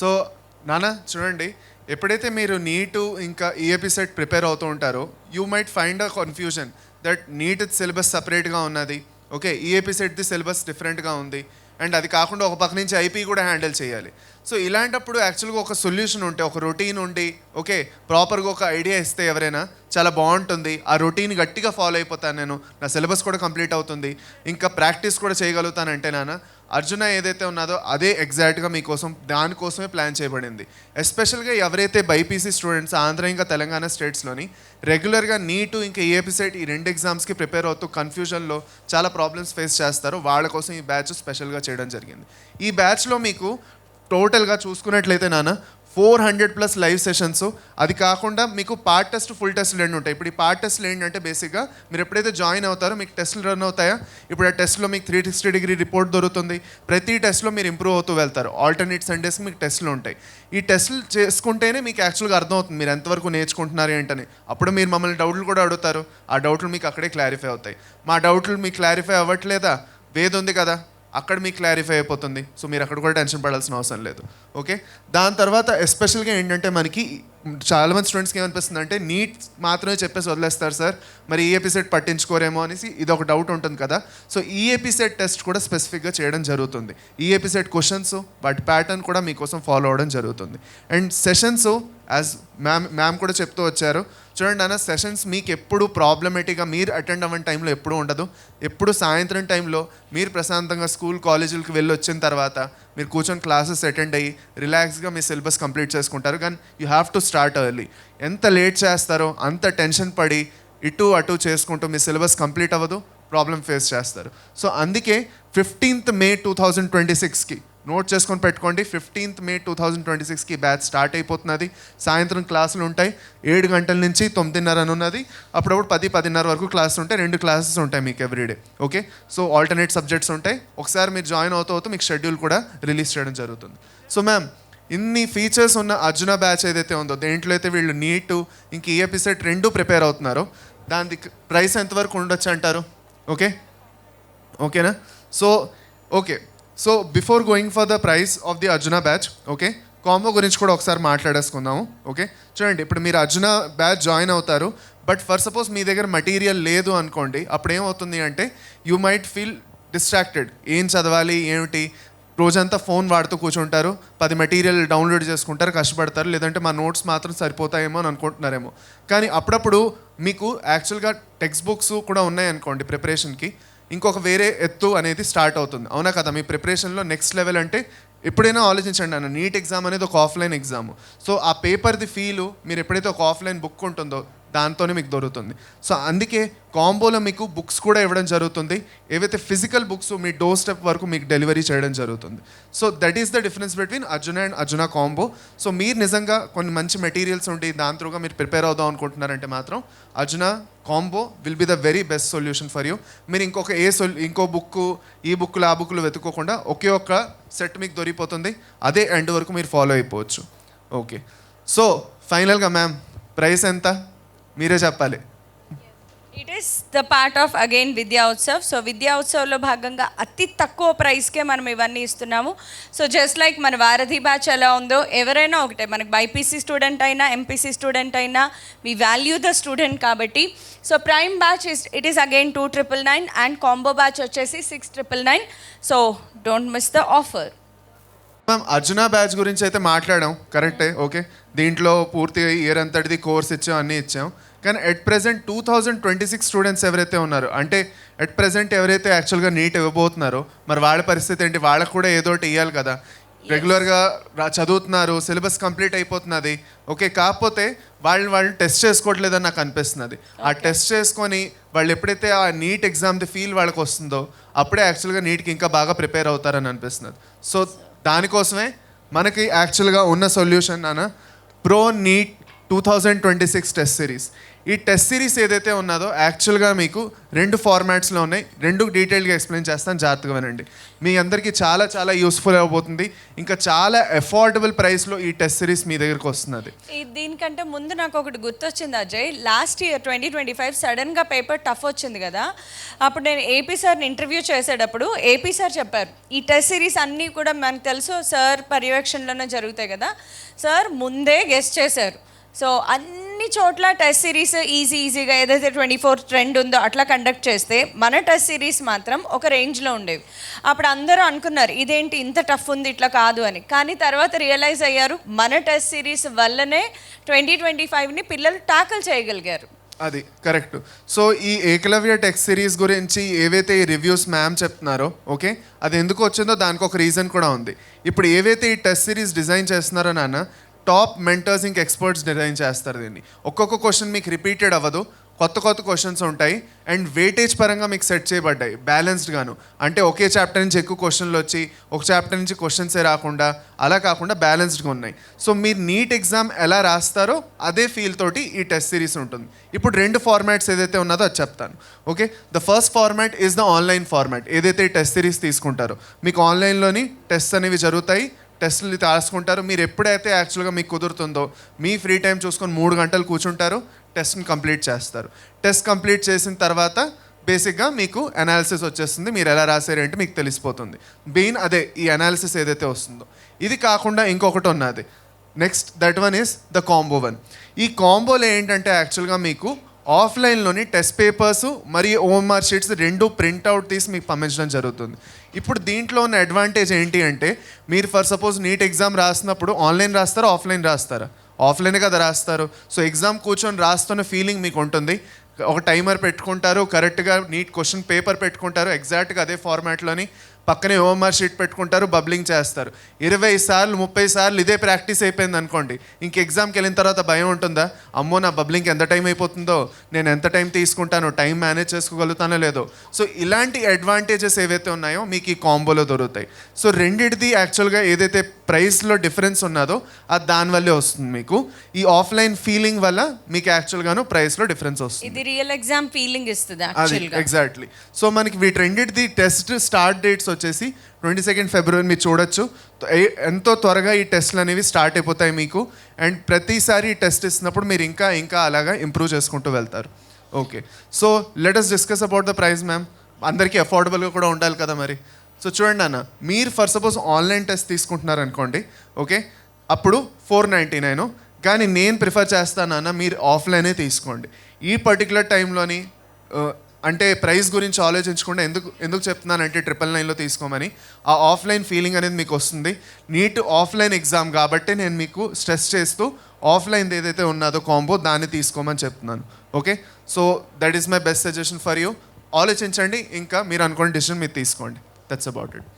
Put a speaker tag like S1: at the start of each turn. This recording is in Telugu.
S1: సో నాన్న చూడండి, ఎప్పుడైతే మీరు నీటు ఇంకా ఈఏపీ సెట్ ప్రిపేర్ అవుతూ ఉంటారో you might find a confusion that NEET syllabus సపరేట్గా ఉన్నది, ఓకే ఈఏపీ సెట్ది సిలబస్ డిఫరెంట్గా ఉంది, అండ్ అది కాకుండా ఒక పక్క నుంచి ఐపీ కూడా హ్యాండిల్ చేయాలి. సో ఇలాంటప్పుడు యాక్చువల్గా ఒక సొల్యూషన్ ఉంటే, ఒక రొటీన్ ఉండి, ఓకే ప్రాపర్గా ఒక ఐడియా ఇస్తే ఎవరైనా చాలా బాగుంటుంది. ఆ రొటీన్ గట్టిగా ఫాలో అయిపోతాను నేను, నా సిలబస్ కూడా కంప్లీట్ అవుతుంది, ఇంకా ప్రాక్టీస్ కూడా చేయగలుగుతానంటే నాన్న అర్జున ఏదైతే ఉన్నదో అదే ఎగ్జాక్ట్గా మీకోసం దానికోసమే ప్లాన్ చేయబడింది. ఎస్పెషల్గా ఎవరైతే బైపీసీ స్టూడెంట్స్ ఆంధ్ర ఇంకా తెలంగాణ స్టేట్స్లోని రెగ్యులర్గా నీటు ఇంకా ఏపీ సెట్ ఈ రెండు ఎగ్జామ్స్కి ప్రిపేర్ అవుతూ కన్ఫ్యూజన్లో చాలా ప్రాబ్లమ్స్ ఫేస్ చేస్తారు, వాళ్ళ కోసం ఈ బ్యాచ్ స్పెషల్గా చేయడం జరిగింది. ఈ బ్యాచ్లో మీకు టోటల్గా చూసుకున్నట్లయితే నాన్న 400+ లైవ్ సెషన్స్, అది కాకుండా మీకు పార్ట్ టెస్ట్ ఫుల్ టెస్ట్లు రెండు ఉంటాయి. ఇప్పుడు ఈ పార్ట్ టెస్ట్లు ఏంటంటే బేసిక్గా మీరు ఎప్పుడైతే జాయిన్ అవుతారో మీకు టెస్ట్లు రన్ అవుతాయా, ఇప్పుడు ఆ టెస్ట్లో మీకు 360 డిగ్రీ రిపోర్ట్ దొరుకుతుంది. ప్రతి టెస్ట్లో మీరు ఇంప్రూవ్ అవుతూ వెళ్తారు. ఆల్టర్నేట్ సండేస్కి మీకు టెస్ట్లు ఉంటాయి. ఈ టెస్ట్లు చేసుకుంటేనే మీకు యాక్చువల్గా అర్థమవుతుంది మీరు ఎంతవరకు నేర్చుకుంటున్నారు ఏంటని. అప్పుడు మీరు మమ్మల్ని డౌట్లు కూడా అడుగుతారు, ఆ డౌట్లు మీకు అక్కడే క్లారిఫై అవుతాయి. మా డౌట్లు మీకు క్లారిఫై అవ్వట్లేదా, వేద్ ఉంది కదా అక్కడ మీకు క్లారిఫై అయిపోతుంది. సో మీరు అక్కడ కూడా టెన్షన్ పడాల్సిన అవసరం లేదు. ఓకే, దాని తర్వాత ఎస్పెషల్గా ఏంటంటే మనకి చాలామంది స్టూడెంట్స్కి ఏమనిపిస్తుంది అంటే నీట్ మాత్రమే చెప్పేసి వదిలేస్తారు సార్, మరి ఈఏపీ సెట్ పట్టించుకోరేమో అనేసి ఇది ఒక డౌట్ ఉంటుంది కదా. సో ఈఏపీ సెట్ టెస్ట్ కూడా స్పెసిఫిక్గా చేయడం జరుగుతుంది. ఈఏపీ సెట్ క్వశ్చన్స్ వాటి ప్యాటర్న్ కూడా మీకోసం ఫాలో అవ్వడం జరుగుతుంది. అండ్ సెషన్స్ యాజ్ మ్యామ్ కూడా చెప్తూ వచ్చారు, చూడండి అన్న సెషన్స్ మీకు ఎప్పుడు ప్రాబ్లమేటిక్గా మీరు అటెండ్ అవ్వని టైంలో ఎప్పుడూ ఉండదు. ఎప్పుడు సాయంత్రం టైంలో మీరు ప్రశాంతంగా స్కూల్ కాలేజీలకు వెళ్ళి వచ్చిన తర్వాత మీరు కూర్చొని క్లాసెస్ అటెండ్ అయ్యి రిలాక్స్గా మీ సిలబస్ కంప్లీట్ చేసుకుంటారు. కానీ you have to start early. ఎంత లేట్ చేస్తారో అంత టెన్షన్ పడి ఇటు అటు చేసుకుంటూ మీ సిలబస్ కంప్లీట్ అవ్వదు, ప్రాబ్లం ఫేస్ చేస్తారు. సో అందుకే 15th May 2026కి నోట్ చేసుకొని పెట్టుకోండి. 15th May 2026కి బ్యాచ్ స్టార్ట్ అయిపోతున్నది. సాయంత్రం క్లాసులు ఉంటాయి 7 గంటల నుంచి 9:30 అని ఉన్నది. అప్పుడప్పుడు 10-10:30 వరకు క్లాసులు ఉంటాయి. 2 క్లాసెస్ ఉంటాయి మీకు everyday. Okay, so alternate subjects ఉంటాయి. ఒకసారి మీరు జాయిన్ అవుతూ మీకు షెడ్యూల్ కూడా రిలీజ్ చేయడం జరుగుతుంది. సో మ్యామ్ ఇన్ని ఫీచర్స్ ఉన్న అర్జున బ్యాచ్ ఏదైతే ఉందో దేంట్లో అయితే వీళ్ళు నీటు ఇంక ఈఏపీ సెట్ రెండు ప్రిపేర్ అవుతున్నారో దాని ప్రైస్ ఎంతవరకు ఉండొచ్చు అంటారు? ఓకే ఓకేనా? So okay, so before going for the price of the Arjuna batch, okay combo గురించి కూడా ఒకసారి మాట్లాడేసుకుందాము. ఓకే చూడండి, ఇప్పుడు మీరు అర్జున బ్యాచ్ జాయిన్ అవుతారు, బట్ ఫర్ సపోజ్ మీ దగ్గర మెటీరియల్ లేదు అనుకోండి, అప్పుడు ఏమవుతుంది అంటే యూ మైట్ ఫీల్ డిస్ట్రాక్టెడ్. ఏం చదవాలి ఏమిటి, రోజంతా ఫోన్ వాడుతూ కూర్చుంటారు, 10 మెటీరియల్ డౌన్లోడ్ చేసుకుంటారు, కష్టపడతారు, లేదంటే మా నోట్స్ మాత్రం సరిపోతాయేమో అని అనుకుంటున్నారేమో. కానీ అప్పుడప్పుడు మీకు యాక్చువల్గా టెక్స్ట్ బుక్స్ కూడా ఉన్నాయనుకోండి ప్రిపరేషన్కి, ఇంకొక వేరే ఎత్తు అనేది స్టార్ట్ అవుతుంది. అవునా కదా? మీ ప్రిపరేషన్లో నెక్స్ట్ లెవెల్ అంటే ఎప్పుడైనా ఆలోచించండి అన్న, నీట్ ఎగ్జామ్ అనేది ఒక ఆఫ్లైన్ ఎగ్జామ్. సో ఆ పేపర్ది ఫీలు మీరు ఎప్పుడైతే ఒక ఆఫ్లైన్ బుక్ ఉంటుందో దాంతోనే మీకు దొరుకుతుంది. సో అందుకే కాంబోలో మీకు బుక్స్ కూడా ఇవ్వడం జరుగుతుంది. ఏవైతే ఫిజికల్ బుక్స్ మీ డోర్ స్టెప్ వరకు మీకు డెలివరీ చేయడం జరుగుతుంది. So that is the difference between Arjuna and Arjuna combo. So మీరు నిజంగా కొన్ని మంచి మెటీరియల్స్ ఉండి దాని త్రూగా మీరు ప్రిపేర్ అవుదాం అనుకుంటున్నారంటే మాత్రం Arjuna combo will be the very best solution for you. మీరు ఇంకో బుక్ ఈ బుక్లు ఆ బుక్లు వెతుక్కోకుండా ఒకే ఒక్క సెట్ మీకు దొరికిపోతుంది. అదే ఎండ్ వరకు మీరు ఫాలో అయిపోవచ్చు. ఓకే, సో ఫైనల్గా మ్యామ్ ప్రైస్ ఎంత మీరే చెప్పాలి.
S2: It is the part of again విద్యా ఉత్సవ్. సో విద్యా ఉత్సవ్లో భాగంగా అతి తక్కువ ప్రైస్కే మనం ఇవన్నీ ఇస్తున్నాము. సో జస్ట్ లైక్ మన వారధి బ్యాచ్ ఎలా ఉందో ఎవరైనా ఒకటే, మనకి బైపీసీ స్టూడెంట్ అయినా ఎంపీసీ స్టూడెంట్ అయినా వి వాల్యూ ద స్టూడెంట్ కాబట్టి. So prime batch it is again 2,999 and combo batch వచ్చేసి 6,999. So don't miss the offer.
S1: Ma'am Arjuna batch గురించి అయితే మాట్లాడాం, కరెక్టే. ఓకే, దీంట్లో పూర్తిగా ఇయర్ అంతటిది కోర్స్ ఇచ్చాం, అన్నీ ఇచ్చాం. కానీ ఎట్ ప్రెజెంట్ 2026 స్టూడెంట్స్ ఎవరైతే ఉన్నారో, అంటే ఎట్ ప్రెజెంట్ ఎవరైతే యాక్చువల్గా నీట్ ఇవ్వబోతున్నారో మరి వాళ్ళ పరిస్థితి ఏంటి? వాళ్ళకు కూడా ఏదో ఒకటి ఇవ్వాలి కదా. రెగ్యులర్గా చదువుతున్నారు, సిలబస్ కంప్లీట్ అయిపోతున్నది, ఓకే, కాకపోతే వాళ్ళు టెస్ట్ చేసుకోవట్లేదని నాకు అనిపిస్తున్నది. ఆ టెస్ట్ చేసుకొని వాళ్ళు ఎప్పుడైతే ఆ నీట్ ఎగ్జామ్ది ఫీల్ వాళ్ళకి వస్తుందో అప్పుడే యాక్చువల్గా నీట్కి ఇంకా బాగా ప్రిపేర్ అవుతారని అనిపిస్తున్నది. సో దానికోసమే మనకి యాక్చువల్గా ఉన్న సొల్యూషన్ అన్న ప్రో నీట్ 2026 టెస్ట్ సిరీస్. ఈ టెస్ట్ సిరీస్ ఏదైతే ఉన్నదో యాక్చువల్గా మీకు 2 ఫార్మాట్స్లో ఉన్నాయి. 2 డీటెయిల్గా ఎక్స్ప్లెయిన్ చేస్తాను, జాగ్రత్తగా వినండి. మీ అందరికీ చాలా చాలా యూస్ఫుల్ అయిపోతుంది. ఇంకా చాలా అఫోర్డబుల్ ప్రైస్లో ఈ టెస్ట్ సిరీస్ మీ దగ్గరికి వస్తున్నది.
S2: దీనికంటే ముందు నాకు ఒకటి గుర్తొచ్చింది అజయ్. లాస్ట్ ఇయర్ 2025 సడన్గా పేపర్ టఫ్ వచ్చింది కదా, అప్పుడు నేను ఏపీ సార్ని ఇంటర్వ్యూ చేసేటప్పుడు ఏపీ సార్ చెప్పారు, ఈ టెస్ట్ సిరీస్ అన్నీ కూడా మనకు తెలుసు సార్ పర్యవేక్షణలోనే జరుగుతాయి కదా. సార్ ముందే గెస్ట్ చేశారు. సో అన్ని చోట్ల టెస్ట్ సిరీస్ ఈజీగా ఏదైతే 24 ట్రెండ్ ఉందో అట్లా కండక్ట్ చేస్తే మన టెస్ట్ సిరీస్ మాత్రం ఒక రేంజ్లో ఉండేవి. అప్పుడు అందరూ అనుకున్నారు ఇదేంటి ఇంత టఫ్ ఉంది, ఇట్లా కాదు అని. కానీ తర్వాత రియలైజ్ అయ్యారు మన టెస్ట్ సిరీస్ వల్లనే 2025ని పిల్లలు టాకిల్ చేయగలిగారు.
S1: అది కరెక్ట్. సో ఈ ఏకలవ్య టెక్స్ట్ సిరీస్ గురించి ఏవైతే ఈ రివ్యూస్ మ్యామ్ చెప్తున్నారో, ఓకే, అది ఎందుకు వచ్చిందో దానికి ఒక రీజన్ కూడా ఉంది. ఇప్పుడు ఏవైతే ఈ టెస్ట్ సిరీస్ డిజైన్ చేస్తున్నారో నాన్న, టాప్ మెంటర్స్ ఇంక ఎక్స్పర్ట్స్ డిజైన్ చేస్తారు దీన్ని. ఒక్కొక్క క్వశ్చన్ మీకు రిపీటెడ్ అవ్వదు, కొత్త క్వశ్చన్స్ ఉంటాయి అండ్ వెయిటేజ్ పరంగా మీకు సెట్ చేయబడ్డాయి బ్యాలెన్స్డ్గాను. అంటే ఒకే చాప్టర్ నుంచి ఎక్కువ క్వశ్చన్లు వచ్చి ఒక చాప్టర్ నుంచి క్వశ్చన్సే రాకుండా అలా కాకుండా బ్యాలెన్స్డ్గా ఉన్నాయి. సో మీరు నీట్ ఎగ్జామ్ ఎలా రాస్తారో అదే ఫీల్ తోటి ఈ టెస్ట్ సిరీస్ ఉంటుంది. ఇప్పుడు 2 ఫార్మాట్స్ ఏదైతే ఉన్నదో అది చెప్తాను. Okay, the first format is the online format. ఏదైతే ఈ టెస్ట్ సిరీస్ తీసుకుంటారో మీకు ఆన్లైన్లోని టెస్ట్ అనేవి జరుగుతాయి, టెస్టులు రాసుకుంటారు. మీరు ఎప్పుడైతే యాక్చువల్గా మీకు కుదురుతుందో మీ ఫ్రీ టైం చూసుకొని 3 గంటలు కూర్చుంటారు, టెస్ట్ని కంప్లీట్ చేస్తారు. టెస్ట్ కంప్లీట్ చేసిన తర్వాత బేసిక్గా మీకు అనాలిసిస్ వచ్చేస్తుంది. మీరు ఎలా రాశారేంటి మీకు తెలిసిపోతుంది. మెయిన్ అదే ఈ అనాలిసిస్ ఏదైతే వస్తుందో. ఇది కాకుండా ఇంకొకటి ఉన్నది. Next that one is the combo 1. ఈ కాంబోలో ఏంటంటే యాక్చువల్గా మీకు ఆఫ్లైన్లోని టెస్ట్ పేపర్స్ మరియు ఓఎంఆర్ షీట్స్ 2 ప్రింట్అవుట్ తీసి మీకు పంపించడం జరుగుతుంది. ఇప్పుడు దీంట్లో ఉన్న అడ్వాంటేజ్ ఏంటి అంటే మీరు ఫర్ సపోజ్ నీట్ ఎగ్జామ్ రాసినప్పుడు ఆన్లైన్ రాస్తారా ఆఫ్లైన్ రాస్తారా? ఆఫ్లైనే కదా రాస్తారు. సో ఎగ్జామ్ కూర్చొని రాస్తున్న ఫీలింగ్ మీకు ఉంటుంది. ఒక టైమర్ పెట్టుకుంటారు, కరెక్ట్గా నీట్ క్వశ్చన్ పేపర్ పెట్టుకుంటారు, ఎగ్జాక్ట్గా అదే ఫార్మాట్లోని పక్కనే ఓఎంఆర్ షీట్ పెట్టుకుంటారు, బబ్లింగ్ చేస్తారు. 20 సార్లు 30 సార్లు ఇదే ప్రాక్టీస్ అయిపోయింది అనుకోండి, ఇంక ఎగ్జామ్కి వెళ్ళిన తర్వాత భయం ఉంటుందా? అమ్మో నా బబ్లింగ్ ఎంత టైం అయిపోతుందో, నేను ఎంత టైం తీసుకుంటానో, టైం మేనేజ్ చేసుకోగలుగుతానో లేదో. సో ఇలాంటి అడ్వాంటేజెస్ ఏవైతే ఉన్నాయో మీకు ఈ కాంబోలో దొరుకుతాయి. సో రెండిటిది యాక్చువల్గా ఏదైతే ప్రైస్లో డిఫరెన్స్ ఉన్నదో అది దానివల్లే వస్తుంది. మీకు ఈ ఆఫ్లైన్ ఫీలింగ్ వల్ల మీకు యాక్చువల్గాను ప్రైస్లో డిఫరెన్స్ వస్తుంది.
S2: ఇది రియల్ ఎగ్జామ్ ఫీలింగ్ ఇస్తుంది
S1: అది ఎగ్జాక్ట్లీ. సో మనకి వీటి రెండింటిది టెస్ట్ స్టార్ట్ డేట్స్ వచ్చేసి 22 ఫిబ్రవరి మీరు చూడొచ్చు. ఎంతో త్వరగా ఈ టెస్ట్లు అనేవి స్టార్ట్ అయిపోతాయి మీకు. అండ్ ప్రతిసారి ఈ టెస్ట్ ఇస్తున్నప్పుడు మీరు ఇంకా అలాగా ఇంప్రూవ్ చేసుకుంటూ వెళ్తారు. Okay, so let us discuss about the price ma'am. అందరికీ అఫోర్డబుల్గా కూడా ఉండాలి కదా మరి. సో చూడండి అన్న, మీరు ఫర్ సపోజ్ ఆన్లైన్ టెస్ట్ తీసుకుంటున్నారు అనుకోండి, ఓకే, అప్పుడు 499. కానీ నేను ప్రిఫర్ చేస్తాను అన్న మీరు ఆఫ్లైనే తీసుకోండి. ఈ పర్టికులర్ టైంలోని అంటే ప్రైస్ గురించి ఆలోచించకుండా ఎందుకు చెప్తున్నానంటే 999లో తీసుకోమని. ఆ ఆఫ్లైన్ ఫీలింగ్ అనేది మీకు వస్తుంది. నీట్ ఆఫ్లైన్ ఎగ్జామ్ కాబట్టి నేను మీకు స్ట్రెస్ చేస్తూ ఆఫ్లైన్ ఏదైతే ఉన్నదో కాంబో దాన్ని తీసుకోమని చెప్తున్నాను. Okay, so that is my best suggestion for you. ఆలోచించండి, ఇంకా మీరు అనుకున్న డిసిషన్ మీరు తీసుకోండి. That's about it.